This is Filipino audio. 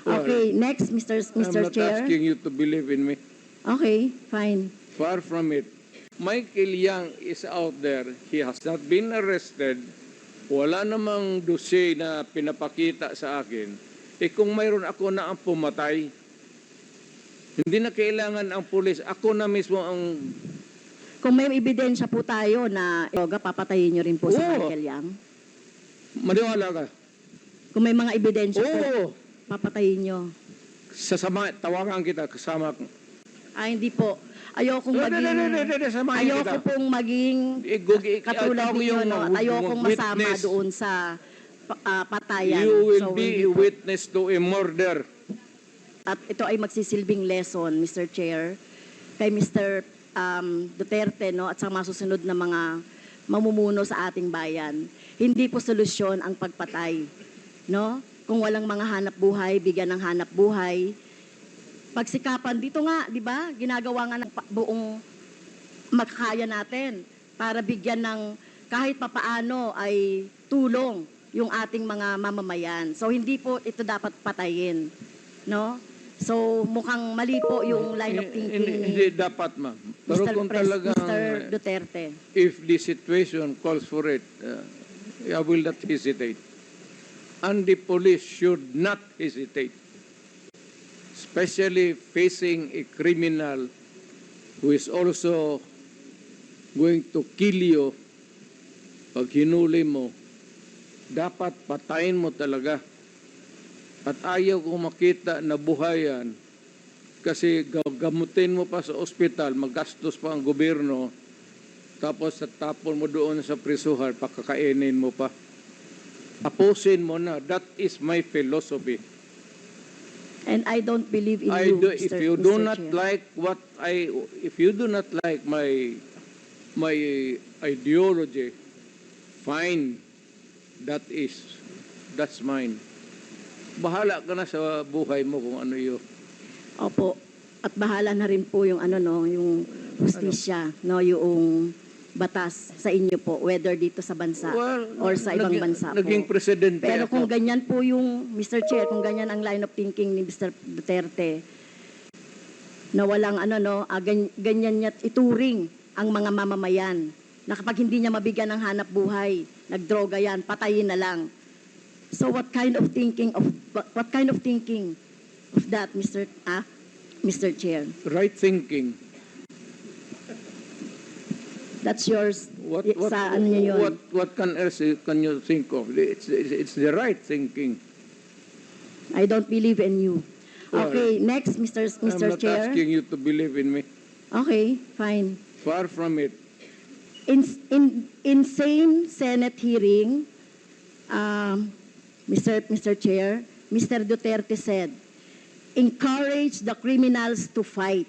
Okay, next, I'm not Chair. asking you to believe in me. Okay, fine. Far from it. Michael Yang is out there. He has not been arrested. Wala namang dossier na pinapakita sa akin. Kung mayroon ako na ang pumatay, hindi na kailangan ang pulis. Ako na mismo ang... Kung may ebidensya po tayo na yoga, papatayin nyo rin po si Oo. Michael Yang. Maniwala ka. Kung may mga ebidensya po, Oo. papatayin nyo. Sasama, tawagan kita, kasama ko. Hindi po. Ayokong maging... Samahin Ayoko kita. pong maging katulad ikaw ninyo, yung no? At ayokong masama witness. doon sa patayan. You will So, be hindi a po. witness to a murder. At ito ay magsisilbing lesson, Mr. Chair, kay Mr. Duterte, no, at sa mga susunod na mga mamumuno sa ating bayan. Hindi po solusyon ang pagpatay. No? Kung walang mga hanap buhay, bigyan ng hanap buhay. Pagsikapan, dito nga, di ba, ginagawa nga ng buong makakaya natin para bigyan ng kahit papaano ay tulong yung ating mga mamamayan. So, hindi po ito dapat patayin. No? So, mukhang mali po yung line of thinking Hindi dapat, ma'am. Pero kung talagang... Mr. Duterte. If the situation calls for it, I will not hesitate. And the police should not hesitate. Especially facing a criminal who is also going to kill you. Pag hinuli mo, dapat patayin mo talaga. At ayaw kong makita na buhayan kasi gamutin mo pa sa ospital, magastos pa ang gobyerno, tapos tapon mo doon sa prisuhan, pakakainin mo pa. Tapusin mo na. That is my philosophy. And I don't believe in you, Mr. If you do Mr. not Chair. like if you do not like my ideology, fine. That's mine. Bahala ka na sa buhay mo kung ano yun. Opo. At bahala na rin po yung yung justisya, no, yung batas sa inyo po, whether dito sa bansa or sa ibang bansa po. Naging presidente Pero ako. kung ganyan po yung, Mr. Chair, kung ganyan ang line of thinking ni Mr. Duterte, na walang ganyan niya ituring ang mga mamamayan, na kapag hindi niya mabigyan ng hanap buhay, nagdroga yan, patayin na lang. So what kind of thinking of that, Mr. Chair? Right thinking. That's yours. Sa ano niyo yun? What else can you think of? It's the right thinking. I don't believe in you. Okay, next, Mr. I'm not Chair. asking you to believe in me. Okay, fine. Far from it. In same Senate hearing, Mr. Chair, Mr. Duterte said, encourage the criminals to fight.